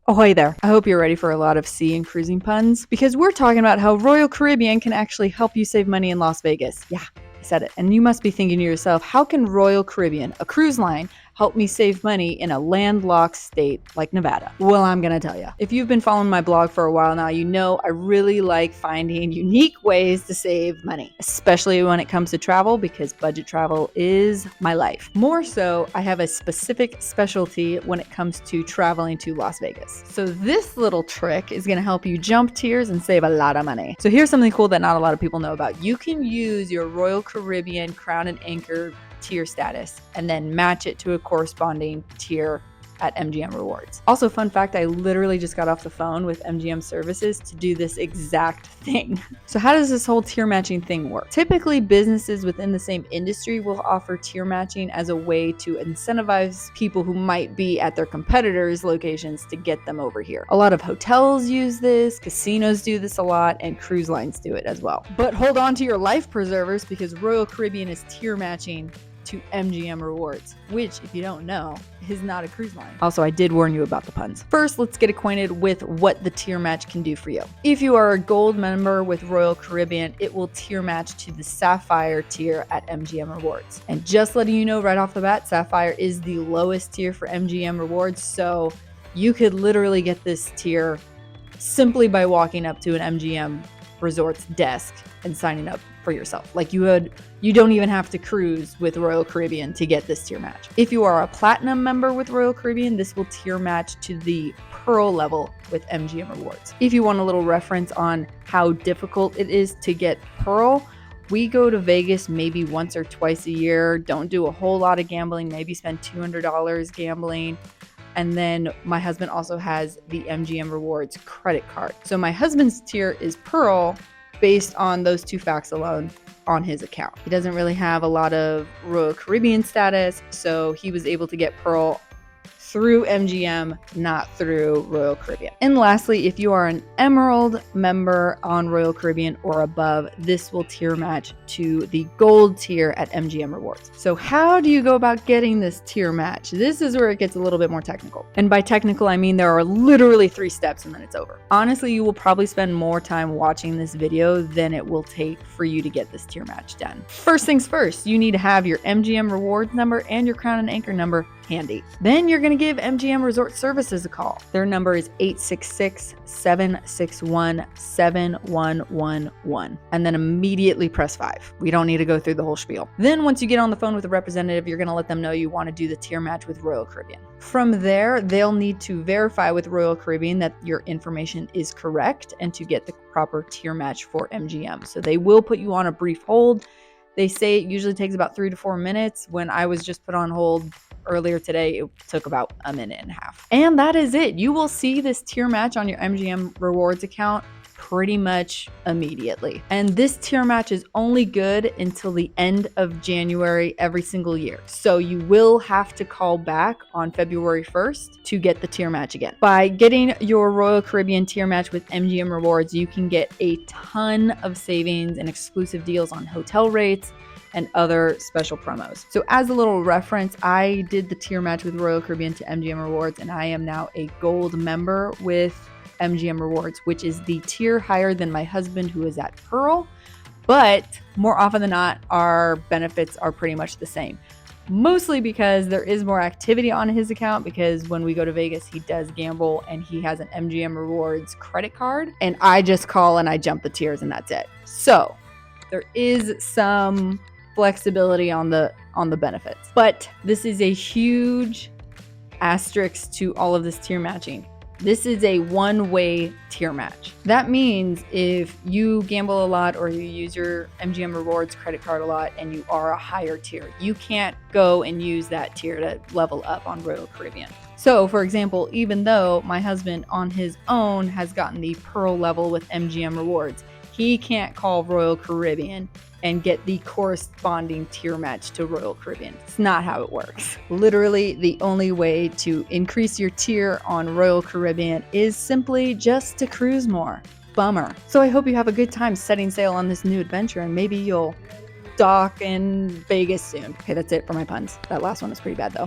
Ahoy there. I hope you're ready for a lot of sea and cruising puns because we're talking about how Royal Caribbean can actually help you save money in Las Vegas. Yeah, I said it. And you must be thinking to yourself, how can Royal Caribbean, a cruise line, help me save money in a landlocked state like Nevada? Well, I'm going to tell you. If you've been following my blog for a while now, you know I really like finding unique ways to save money, especially when it comes to travel because budget travel is my life. More so, I have a specific specialty when it comes to traveling to Las Vegas. So this little trick is going to help you jump tiers and save a lot of money. So here's something cool that not a lot of people know about. You can use your Royal Caribbean Crown and Anchor tier status and then match it to a corresponding tier at MGM Rewards. Also, fun fact, I literally just got off the phone with MGM Services to do this exact thing. So how does this whole tier matching thing work? Typically, businesses within the same industry will offer tier matching as a way to incentivize people who might be at their competitors' locations to get them over here. A lot of hotels use this, casinos do this a lot, and cruise lines do it as well. But hold on to your life preservers because Royal Caribbean is tier matching to MGM Rewards, which, if you don't know, is not a cruise line. Also, I did warn you about the puns. First, let's get acquainted with what the tier match can do for you. If you are a gold member with Royal Caribbean, it will tier match to the Sapphire tier at MGM Rewards. And just letting you know right off the bat, Sapphire is the lowest tier for MGM Rewards, so you could literally get this tier simply by walking up to an MGM Resort's desk and signing up for yourself. Like you don't even have to cruise with Royal Caribbean to get this tier match. If you are a platinum member with Royal Caribbean, this will tier match to the Pearl level with MGM Rewards. If you want a little reference on how difficult it is to get Pearl, we go to Vegas maybe once or twice a year, don't do a whole lot of gambling, maybe spend $200 gambling. And then my husband also has the MGM Rewards credit card. So my husband's tier is Pearl based on those two facts alone on his account. He doesn't really have a lot of Royal Caribbean status, so he was able to get Pearl through MGM, not through Royal Caribbean. And lastly, if you are an Emerald member on Royal Caribbean or above, this will tier match to the Gold tier at MGM Rewards. So how do you go about getting this tier match? This is where it gets a little bit more technical. And by technical, I mean there are literally 3 steps and then it's over. Honestly, you will probably spend more time watching this video than it will take for you to get this tier match done. First things first, you need to have your MGM Rewards number and your Crown and Anchor number handy. Then you're going to give MGM Resort Services a call. Their number is 866-761-7111. And then immediately press 5. We don't need to go through the whole spiel. Then once you get on the phone with a representative, you're going to let them know you want to do the tier match with Royal Caribbean. From there, they'll need to verify with Royal Caribbean that your information is correct and to get the proper tier match for MGM. So they will put you on a brief hold. They say it usually takes about 3 to 4 minutes. When I was just put on hold earlier today, it took about a minute and a half. And that is it. You will see this tier match on your MGM Rewards account pretty much immediately. And this tier match is only good until the end of January every single year. So you will have to call back on February 1st to get the tier match again. By getting your Royal Caribbean tier match with MGM Rewards, you can get a ton of savings and exclusive deals on hotel rates and other special promos. So as a little reference, I did the tier match with Royal Caribbean to MGM Rewards, and I am now a gold member with MGM Rewards, which is the tier higher than my husband who is at Pearl. But more often than not, our benefits are pretty much the same. Mostly because there is more activity on his account, because when we go to Vegas, he does gamble and he has an MGM Rewards credit card, and I just call and I jump the tiers and that's it. So there is some flexibility on the benefits, but this is a huge asterisk to all of this tier matching. This is a one-way tier match. That means if you gamble a lot or you use your MGM Rewards credit card a lot and you are a higher tier, you can't go and use that tier to level up on Royal Caribbean. So, for example, even though my husband on his own has gotten the Pearl level with MGM Rewards, he can't call Royal Caribbean and get the corresponding tier match to Royal Caribbean. It's not how it works. Literally, the only way to increase your tier on Royal Caribbean is simply just to cruise more. Bummer. So I hope you have a good time setting sail on this new adventure, and maybe you'll dock in Vegas soon. Okay, that's it for my puns. That last one was pretty bad though.